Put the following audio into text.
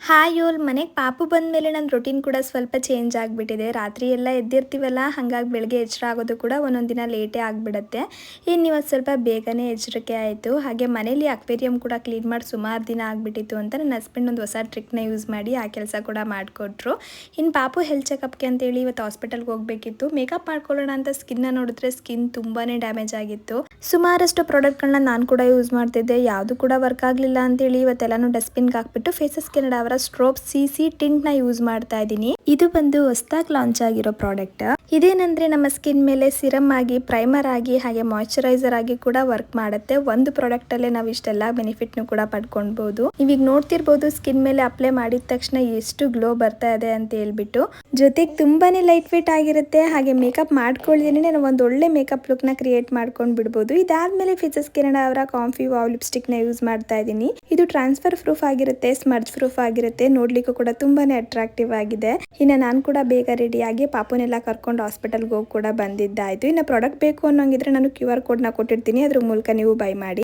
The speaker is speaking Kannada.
ಹಾಯ್ ಓಲ್ ಮನೆಗೆ ಪಾಪು ಬಂದ ಮೇಲೆ ನನ್ನ ರೊಟೀನ್ ಕೂಡ ಸ್ವಲ್ಪ ಚೇಂಜ್ ಆಗಿಬಿಟ್ಟಿದೆ. ರಾತ್ರಿ ಎಲ್ಲ ಎದ್ದಿರ್ತೀವಲ್ಲ, ಹಾಗಾಗಿ ಬೆಳಗ್ಗೆ ಎಚ್ಚರ ಆಗೋದು ಕೂಡ ಒಂದೊಂದು ದಿನ ಲೇಟೇ ಆಗಿಬಿಡುತ್ತೆ. ಇನ್ನು ಇವತ್ತು ಸ್ವಲ್ಪ ಬೇಗನೆ ಎಚ್ಚರಿಕೆ ಆಯಿತು. ಹಾಗೆ ಮನೇಲಿ ಅಕ್ವೇರಿಯಂ ಕೂಡ ಕ್ಲೀನ್ ಮಾಡಿ ಸುಮಾರು ದಿನ ಆಗಿಬಿಟ್ಟಿತ್ತು ಅಂತ ನನ್ನ ಹಸ್ಬೆಂಡ್ ಒಂದು ಹೊಸ ಟ್ರಿಕ್ನ ಯೂಸ್ ಮಾಡಿ ಆ ಕೆಲಸ ಕೂಡ ಮಾಡಿಕೊಟ್ರು. ಇನ್ನು ಪಾಪು ಹೆಲ್ತ್ ಚೆಕಪ್ಗೆ ಅಂತೇಳಿ ಇವತ್ತು ಹಾಸ್ಪಿಟಲ್ಗೆ ಹೋಗಬೇಕಿತ್ತು. ಮೇಕಪ್ ಮಾಡ್ಕೊಳ್ಳೋಣ ಅಂತ ಸ್ಕಿನ್ನ ನೋಡಿದ್ರೆ ಸ್ಕಿನ್ ತುಂಬಾ ಡ್ಯಾಮೇಜ್ ಆಗಿತ್ತು. ಸುಮಾರಷ್ಟು ಪ್ರಾಡಕ್ಟ್ಗಳನ್ನ ನಾನು ಕೂಡ ಯೂಸ್ ಮಾಡ್ತಿದ್ದೆ, ಯಾವುದು ಕೂಡ ವರ್ಕ್ ಆಗಲಿಲ್ಲ ಅಂತೇಳಿ ಇವತ್ತೆಲ್ಲಾನು ಡಸ್ಟ್ಬಿನ್ಗೆ ಹಾಕ್ಬಿಟ್ಟು ಫೇಸಸ್ ಕೆನಡಾ ಅವರ ಸ್ಟ್ರೋಪ್ CC ಟಿಂಟ್ನ ಯೂಸ್ ಮಾಡ್ತಾ ಇದ್ದೀನಿ. ಇದು ಬಂದು ಹೊಸದಾಗಿ ಲಾಂಚ್ ಆಗಿರೋ ಪ್ರಾಡಕ್ಟ್. ಇದೇನಂದ್ರೆ ನಮ್ಮ ಸ್ಕಿನ್ ಮೇಲೆ ಸಿರಮ್ ಆಗಿ, ಪ್ರೈಮರ್ ಆಗಿ, ಹಾಗೆ ಮಾಯಿಶ್ಚರೈಸರ್ ಆಗಿ ಕೂಡ ವರ್ಕ್ ಮಾಡುತ್ತೆ. ಒಂದು ಪ್ರಾಡಕ್ಟ್ ಅಲ್ಲೇ ನಾವು ಇಷ್ಟೆಲ್ಲ ಬೆನಿಫಿಟ್ನು ಕೂಡ ಪಡ್ಕೊಳ್ಬಹುದು. ನೀವೀಗ ನೋಡ್ತಿರ್ಬೋದು ಸ್ಕಿನ್ ಮೇಲೆ ಅಪ್ಲೈ ಮಾಡಿದ ತಕ್ಷಣ ಎಷ್ಟು ಗ್ಲೋ ಬರ್ತಾ ಇದೆ ಅಂತ ಹೇಳ್ಬಿಟ್ಟು. ಜೊತೆಗೆ ತುಂಬಾನೇ ಲೈಟ್ ವೇಟ್ ಆಗಿರುತ್ತೆ. ಹಾಗೆ ಮೇಕಪ್ ಮಾಡ್ಕೊಳ್ಳೇನೆ ನಾನು ಒಂದು ಒಳ್ಳೆ ಮೇಕಪ್ ಲುಕ್ ನ ಕ್ರಿಯೇಟ್ ಮಾಡ್ಕೊಂಡು ಬಿಡ್ಬೋದು. ಇದಾದ್ಮೇಲೆ ಫೇಸಸ್ ಕೆನಡಾ ಅವರ ಕಾಂಫಿ ವಾವ್ ಲಿಪ್ಸ್ಟಿಕ್ ನ ಯೂಸ್ ಮಾಡ್ತಾ ಇದ್ದೀನಿ. ಇದು ಟ್ರಾನ್ಸ್ಫರ್ ಪ್ರೂಫ್ ಆಗಿರುತ್ತೆ, ಸ್ಮರ್ಜ್ ಪ್ರೂಫ್ ಆಗಿರುತ್ತೆ, ನೋಡ್ಲಿಕ್ಕೂ ಕೂಡ ತುಂಬಾನೇ ಅಟ್ರಾಕ್ಟಿವ್ ಆಗಿದೆ. ಇನ್ನು ನಾನು ಕೂಡ ಬೇಗ ರೆಡಿಯಾಗಿ ಪಾಪುನೆಲ್ಲ ಕರ್ಕೊಂಡು ಹಾಸ್ಪಿಟಲ್ಗೆ ಹೋಗಿ ಕೂಡ ಬಂದಿದ್ದಾಯ್ತು. ಇನ್ನು ಪ್ರಾಡಕ್ಟ್ ಬೇಕು ಅನ್ನೋಂಗಿದ್ರೆ ನಾನು QR ಕೋಡ್ನ ಕೊಟ್ಟಿರ್ತೀನಿ, ಅದ್ರ ಮೂಲಕ ನೀವು ಬೈ ಮಾಡಿ.